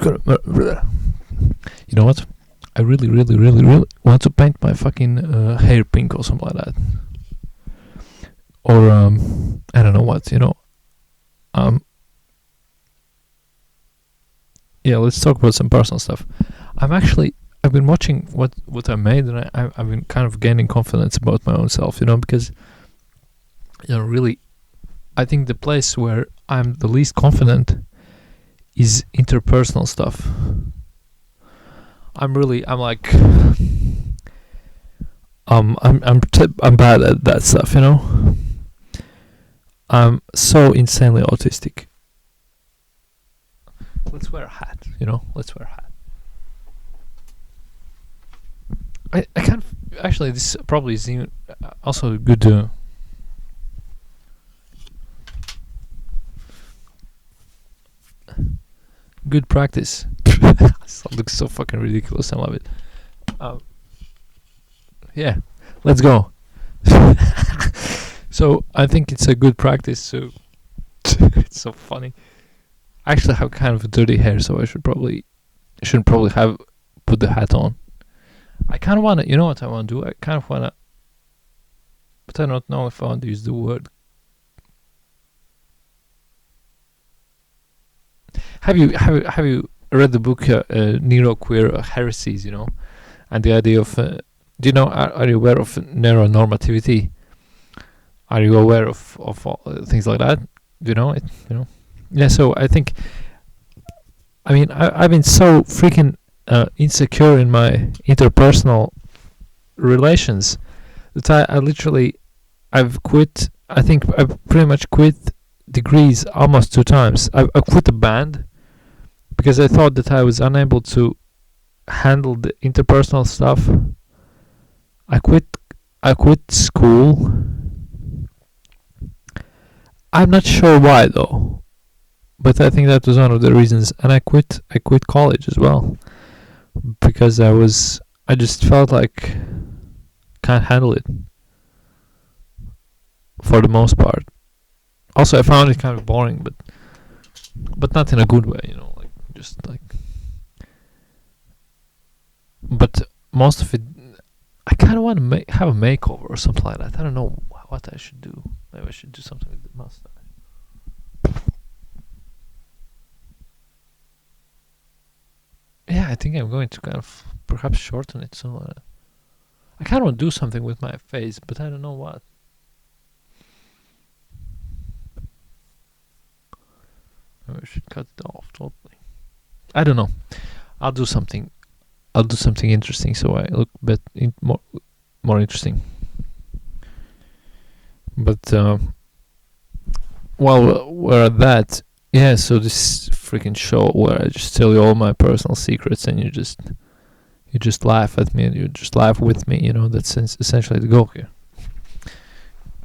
You know what? I really, really, really, really want to paint my fucking hair pink or something like that. Or I don't know what. Yeah, let's talk about some personal stuff. I've been watching what I made, and I've been kind of gaining confidence about my own self. Because really, I think the place where I'm the least confident is interpersonal stuff. I'm like, I'm bad at that stuff. I'm so insanely autistic. Let's wear a hat. Let's wear a hat. I kind of actually, this probably is even also a good. Good practice. This looks so fucking ridiculous. I love it. Yeah, let's go. So I think it's a good practice. So it's so funny. I actually have kind of dirty hair, so I shouldn't probably have put the hat on. I kind of want to. You know what I want to do? I kind of want to, but I don't know if I want to use the word. Have you read the book Nero Queer Heresies? And the idea of do you know? Are you aware of neuronormativity? Are you aware of things like that? Do you know it? Yeah. So I think. I mean, I've been so freaking insecure in my interpersonal relations that I've quit. I think I've pretty much quit degrees almost 2 times. I quit the band because I thought that I was unable to handle the interpersonal stuff. I quit school. I'm not sure why though, but I think that was one of the reasons. And I quit college as well because I just felt like can't handle it for the most part. Also, I found it kind of boring, but not in a good way, But most of it, I kind of want to have a makeover or something like that. I don't know what I should do. Maybe I should do something with the mustache. Yeah, I think I'm going to kind of perhaps shorten it somewhat. I kind of want to do something with my face, but I don't know what. Maybe I should cut it off totally. I don't know. I'll do something interesting so I look more interesting. But while we're at that, yeah. So this freaking show where I just tell you all my personal secrets and you just laugh at me and you just laugh with me. That's essentially the goal here.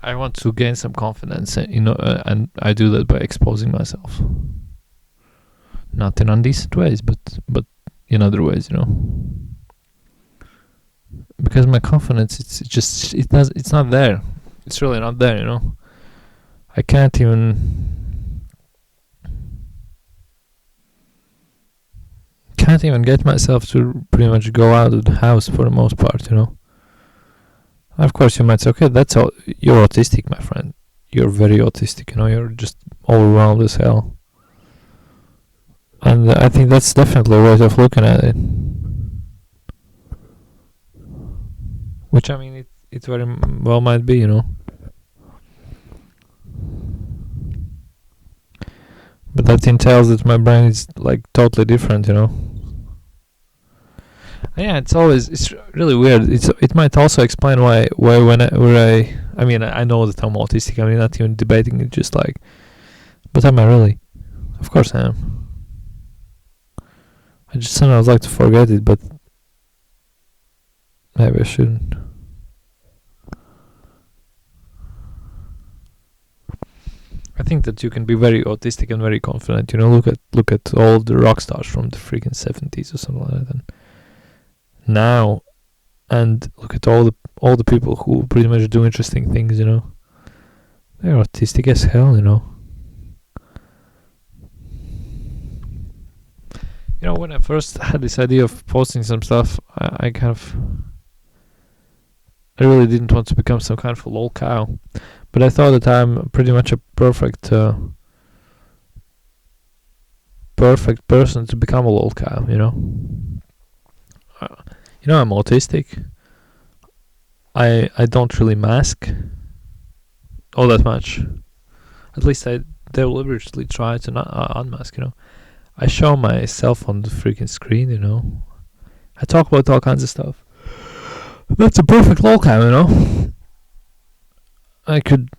I want to gain some confidence, and I do that by exposing myself. Not in undecent ways, but in other ways, Because my confidence, it's not there. It's really not there, I can't even get myself to pretty much go out of the house for the most part, Of course, you might say, okay, that's all. You're autistic, my friend. You're very autistic, You're just overwhelmed as hell. And I think that's definitely a way of looking at it. Which, I mean, it very well might be, But that entails that my brain is like totally different, Yeah, it's really weird. It might also explain why I mean, I know that I'm autistic. I mean, not even debating it, just like, but am I really? Of course I am. I just sometimes like to forget it, but maybe I shouldn't. I think that you can be very autistic and very confident. Look at all the rock stars from the freaking 70s or something like that. And now, and look at all the people who pretty much do interesting things. They're autistic as hell. When I first had this idea of posting some stuff, I really didn't want to become some kind of a lol cow, but I thought that I'm pretty much a perfect person to become a lol cow. Uh, I'm autistic. I don't really mask all that much. At least I deliberately try to not unmask. I show myself on the freaking screen. I talk about all kinds of stuff. That's a perfect lol cam. I could,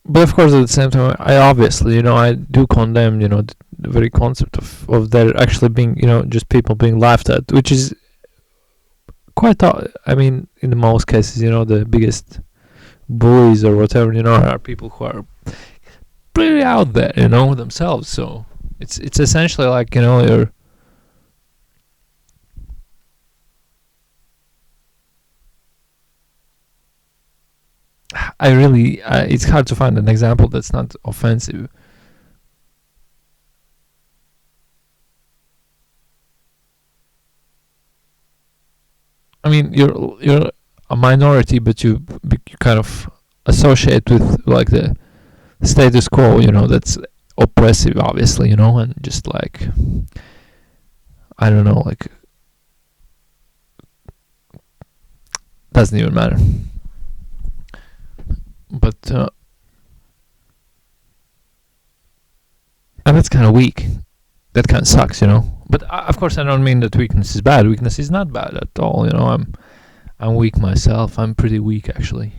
but of course at the same time, I obviously, I do condemn, the very concept of there actually being, just people being laughed at, which is quite. I mean, in the most cases, the biggest bullies or whatever, are people who are pretty out there, themselves. So it's essentially like, you're. It's hard to find an example that's not offensive. I mean, you're a minority, but you kind of associate with like the status quo, that's oppressive, obviously, and just like, I don't know, like, doesn't even matter. But and that's kind of weak. That kind of sucks. But of course, I don't mean that weakness is bad. Weakness is not bad at all. I'm weak myself. I'm pretty weak, actually.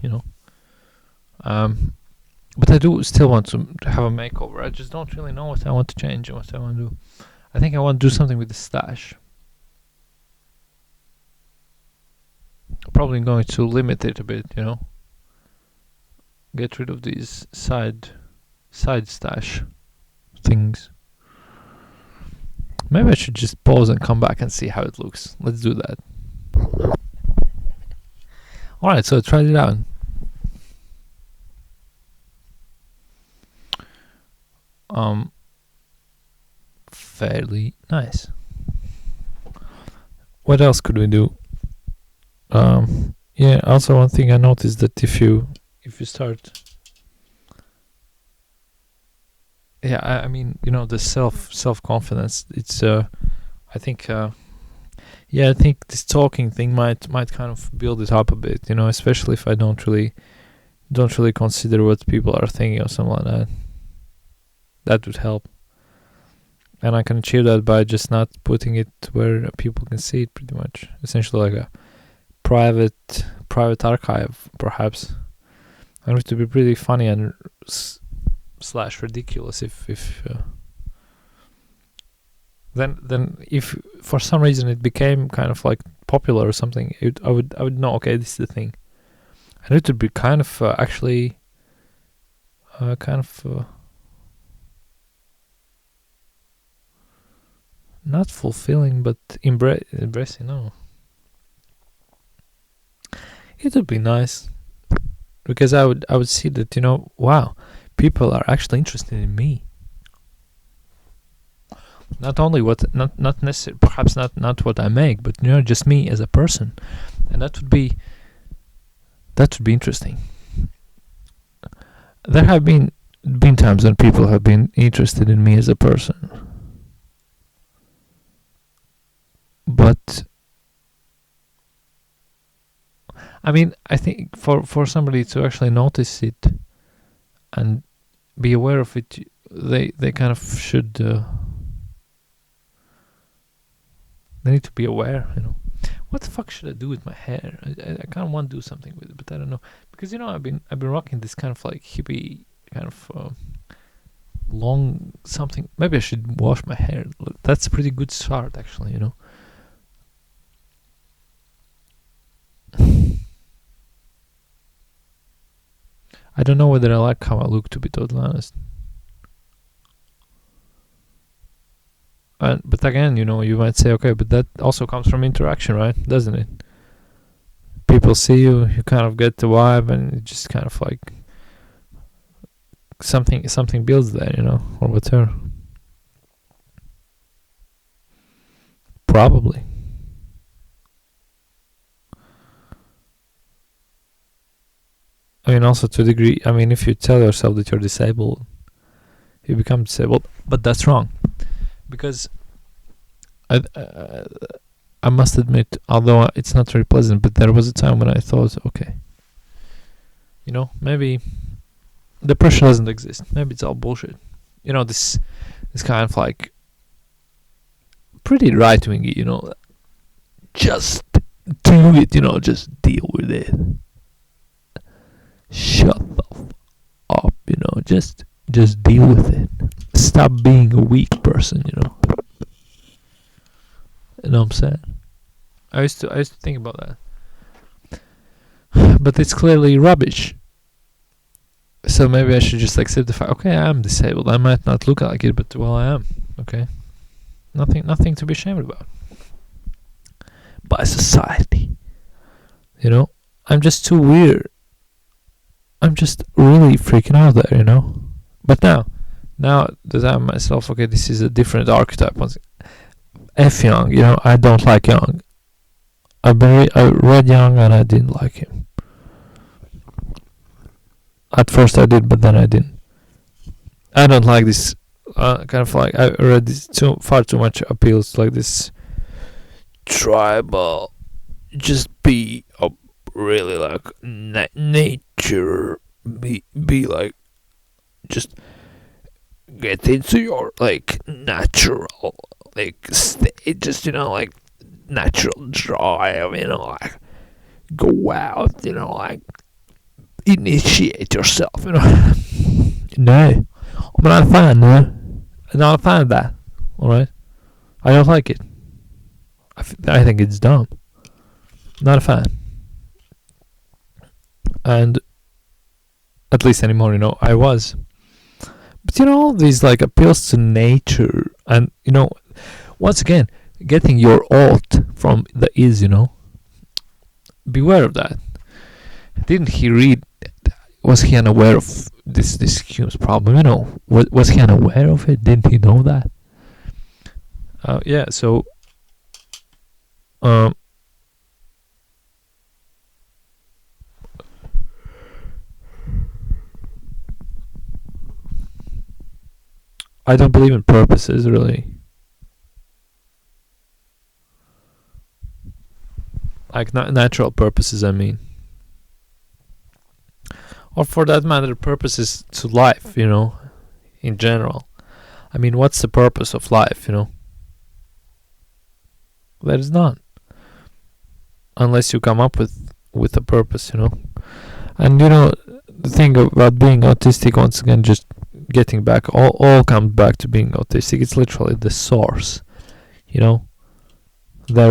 But I do still want to have a makeover. I just don't really know what I want to change and what I want to do. I think I want to do something with the stash. Probably going to limit it a bit. Get rid of these side stash things. Maybe I should just pause and come back and see how it looks. Let's do that. Alright, so I tried it out. Fairly nice. What else could we do? Yeah, also one thing I noticed that if you start, yeah, I mean, the self confidence, it's I think I think this talking thing might kind of build it up a bit, especially if I don't really consider what people are thinking or something like that. That would help. And I can achieve that by just not putting it where people can see it, pretty much. Essentially like a private archive, perhaps. And it would be pretty funny and slash ridiculous if then if for some reason it became kind of like popular or something, I would know, okay, this is the thing. And it would be kind of actually kind of not fulfilling, but embracing. No, it would be nice, because I would see that, wow, people are actually interested in me. Not only not necessarily, perhaps not what I make, but just me as a person, and that would be interesting. There have been times when people have been interested in me as a person, but I mean, I think for somebody to actually notice it and be aware of it, they kind of should. They need to be aware. What the fuck should I do with my hair? I kind of want to do something with it, but I don't know, because I've been rocking this kind of like hippie kind of long something. Maybe I should wash my hair. That's a pretty good start, actually. I don't know whether I like how I look, to be totally honest. But again, you might say, okay, but that also comes from interaction, right? Doesn't it? People see you kind of get the vibe, and it just kind of like something builds there, or whatever. Probably. I mean, also to a degree. I mean, if you tell yourself that you're disabled, you become disabled. But that's wrong, because I must admit, although it's not very pleasant, but there was a time when I thought, okay, maybe depression doesn't exist. Maybe it's all bullshit. This kind of like pretty right wingy. Just do it. Just deal with it. Shut the up. Just deal with it. Stop being a weak person. You know what I'm saying? I used to think about that, but it's clearly rubbish. So maybe I should just accept the fact. Okay, I am disabled. I might not look like it, but well, I am. Okay, nothing to be ashamed about. By society, I'm just too weird. I'm just really freaking out there, But now that I'm myself, okay, this is a different archetype. F Young, I don't like Young. I read Young and I didn't like him. At first I did, but then I didn't. I don't like this kind of like, I read this far too much appeals, like this tribal, just be a really like nature, be like, just get into your like natural like state, just like natural drive, like go out, like initiate yourself, No, I'm not a fan, I'm not a fan of that. Alright, I don't like it. I think it's dumb. Not a fan. And at least anymore, I was. But all these like appeals to nature, and once again, getting your alt from the is, beware of that. Didn't he read? Was he unaware of this Hume's problem? Was he unaware of it? Didn't he know that? Yeah. So. I don't believe in purposes, really. Like natural purposes, I mean. Or for that matter, purposes to life, in general. I mean, what's the purpose of life, There is none. Unless you come up with a purpose, And the thing about being autistic, once again, just getting back, all comes back to being autistic. It's literally the source, There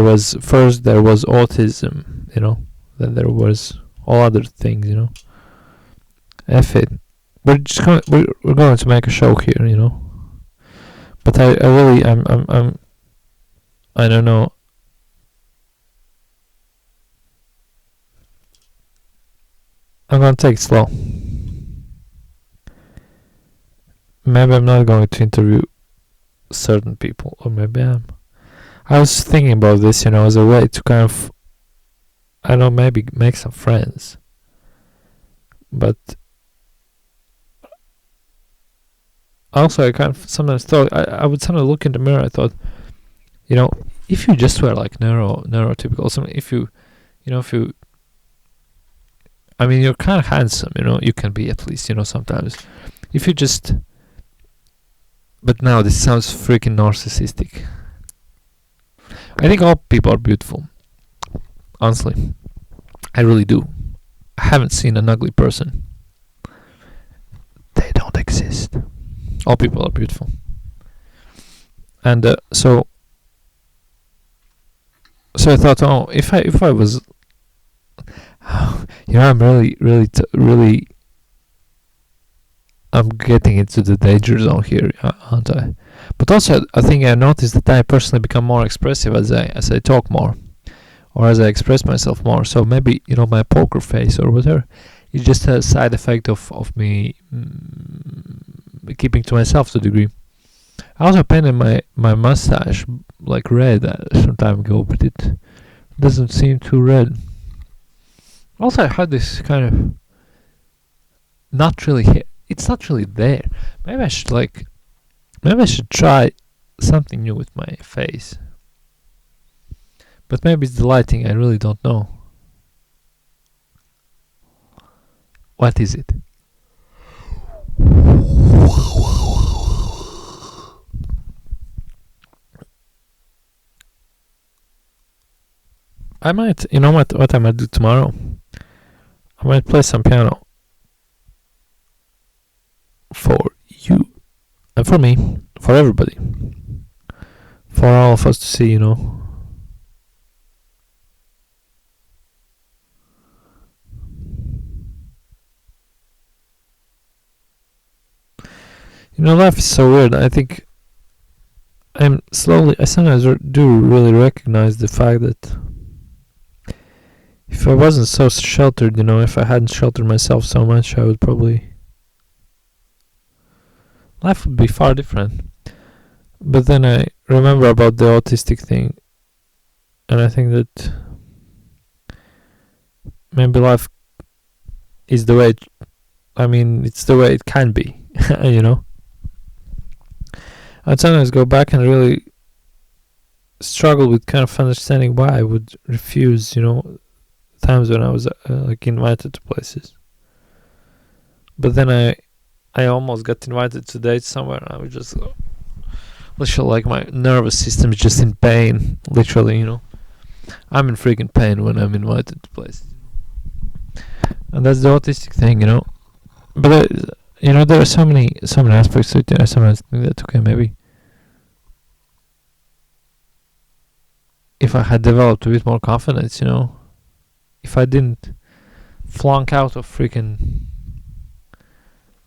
was autism, then there was all other things, F it. We're going to make a show here, But I really I don't know. I'm gonna take it slow. Maybe I'm not going to interview certain people, or maybe I am. I was thinking about this, as a way to kind of, I don't know, maybe make some friends. But also, I kind of sometimes thought, I would sometimes look in the mirror. I thought, if you just were like neurotypical, if you, I mean, you're kind of handsome, you can be at least, sometimes. If you just, but now this sounds freaking narcissistic. I think all people are beautiful. Honestly, I really do. I haven't seen an ugly person. They don't exist. All people are beautiful. And so I thought, if I was, I'm really I'm getting into the danger zone here, aren't I? But also, I think I noticed that I personally become more expressive as I talk more, or as I express myself more. So maybe my poker face or whatever is just a side effect of me keeping to myself to a degree. I also painted my mustache like red some time ago, but it doesn't seem too red. Also, I had this kind of not really. It's not really there. Maybe I should like. Maybe I should try something new with my face. But maybe it's the lighting. I really don't know. What is it? I might, you know what I might do tomorrow? I might play some piano for you and for me, for everybody, for all of us to see, you know. You know, life is so weird. I think I sometimes do really recognize the fact that if I wasn't so sheltered, you know, if I hadn't sheltered myself so much, I would probably. Life would be far different. But then I remember about the autistic thing, and I think that maybe life is the way. It's the way it can be, you know. I'd sometimes go back and really struggle with kind of understanding why I would refuse, you know, times when I was like invited to places. But then I almost got invited to date somewhere, and I was just literally like my nervous system is just in pain, literally, you know. I'm in freaking pain when I'm invited to places, and that's the autistic thing, you know. But you know, there are so many aspects to it. I sometimes think that okay, maybe if I had developed a bit more confidence, you know, if I didn't flunk out of freaking,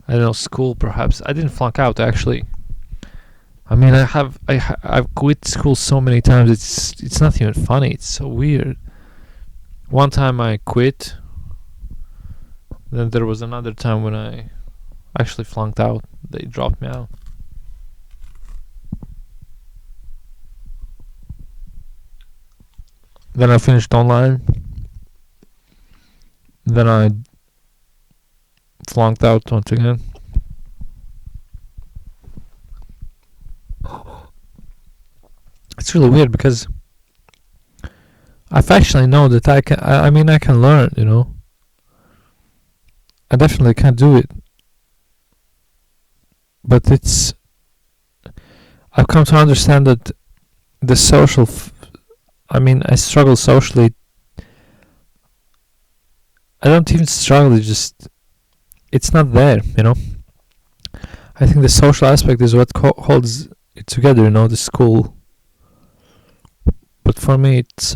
I don't know, school perhaps. I didn't flunk out actually. I mean, I've quit school so many times. It's not even funny. It's so weird. One time I quit. Then there was another time when I actually flunked out. They dropped me out. Then I finished online. Then I flunked out once again. It's really weird because I actually know that I can. I can learn. You know, I definitely can do it. But I've come to understand that the social. I struggle socially. I don't even struggle. It's not there. You know. I think the social aspect is what holds it together. You know, the school. But for me, it's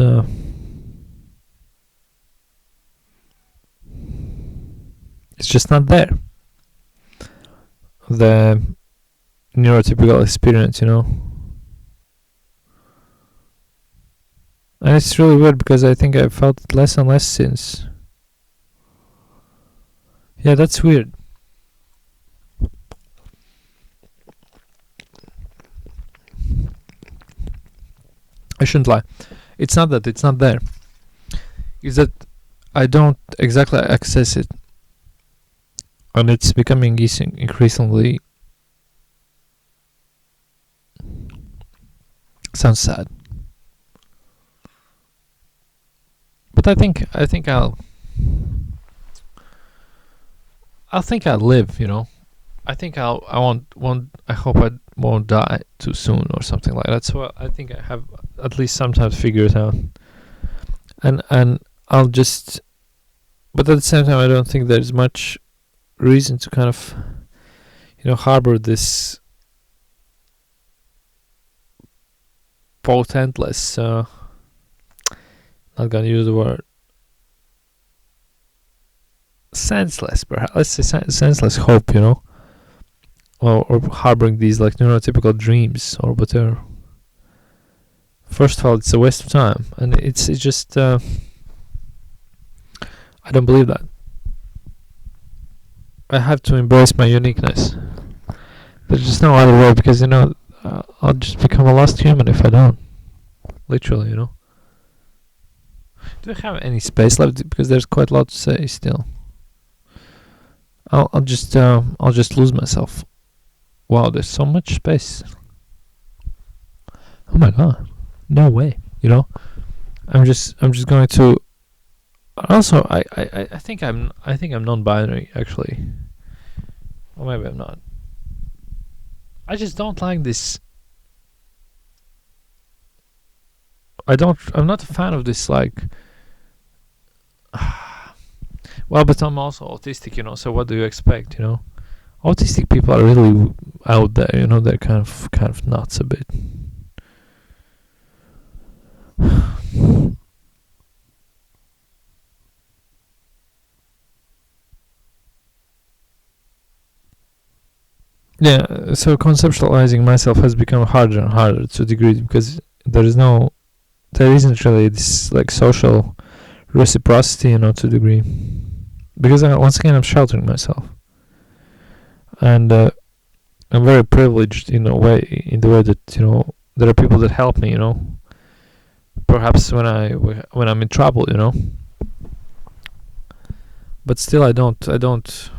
just not there. The neurotypical experience, you know. And it's really weird because I think I've felt it less and less since. Yeah, that's weird. I shouldn't lie. It's not that it's not there. It's that I don't exactly access it. And it's becoming increasingly. Sounds sad. But I think I'll live, you know. I think I hope I won't die too soon or something like that. So I think I have at least sometimes figured it out. And I'll just, but at the same time I don't think there's much reason to kind of, you know, harbor this potentless, not gonna use the word, senseless perhaps, let's say senseless hope, you know, or harboring these like neurotypical dreams or whatever. First of all, it's a waste of time, and it's just I don't believe that. I have to embrace my uniqueness. There's just no other way, because you know I'll just become a lost human if I don't. Literally, you know. Do I have any space left? Because there's quite a lot to say still. I'll just lose myself. Wow, there's so much space. Oh my god, no way. You know, I'm just going to. Also, I think I'm non-binary actually. Or maybe I'm not. I just don't like this. I'm not a fan of this, like. Well, but I'm also autistic, you know. So what do you expect, you know? Autistic people are really out there, you know. They're kind of nuts a bit. Yeah. So conceptualizing myself has become harder and harder to a degree because there isn't really this like social reciprocity, you know, to a degree. Because once again, I'm sheltering myself, and I'm very privileged in the way that, you know, there are people that help me, you know. Perhaps when I'm in trouble, you know. But still, I don't.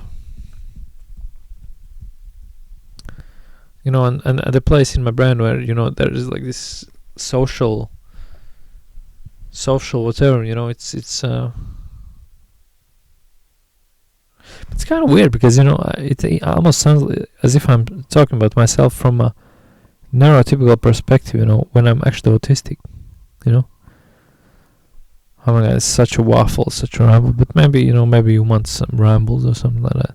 You know, and the place in my brain where, you know, there is like this social whatever, you know. It's kind of weird because, you know, it almost sounds as if I'm talking about myself from a neurotypical perspective, you know, when I'm actually autistic, you know. Oh my god, it's such a waffle, such a ramble. But maybe, you know, maybe you want some rambles or something like that.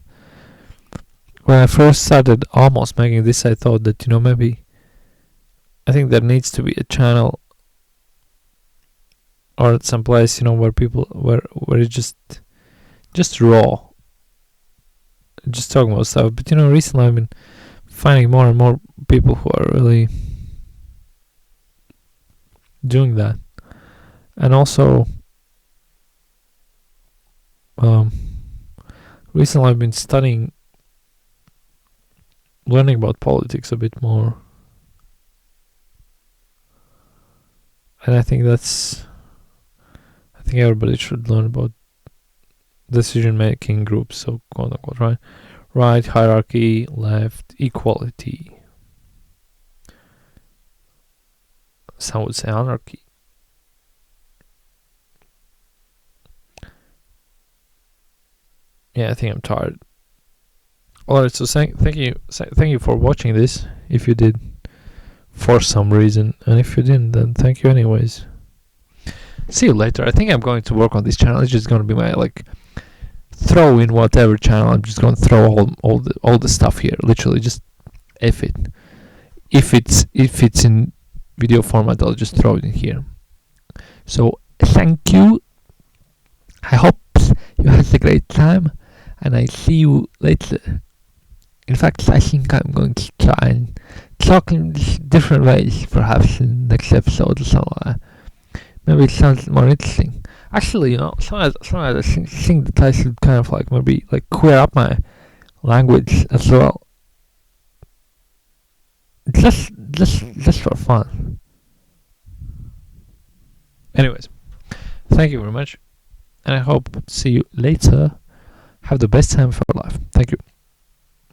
When I first started almost making this, I thought that, you know, maybe I think there needs to be a channel or some place, you know, where it's just raw, just talking about stuff. But, you know, recently I've been finding more and more people who are really doing that. And also, recently I've been learning about politics a bit more. And I think everybody should learn about decision making groups, so quote unquote, right? Right, hierarchy, left, equality. Some would say anarchy. Yeah, I think I'm tired. Alright, so thank you for watching this, if you did, for some reason, and if you didn't, then thank you anyways. See you later. I think I'm going to work on this channel. It's just going to be my, like, throw in whatever channel. I'm just going to throw all the stuff here. Literally, just F it. If it's in video format, I'll just throw it in here. So thank you. I hope you had a great time, and I see you later. In fact, I think I'm going to try and talk in different ways, perhaps in the next episode or something like that. Maybe it sounds more interesting. Actually, you know, sometimes I think that I should kind of like maybe like queer up my language as well. Just for fun. Anyways, thank you very much, and I hope to see you later. Have the best time of your life. Thank you.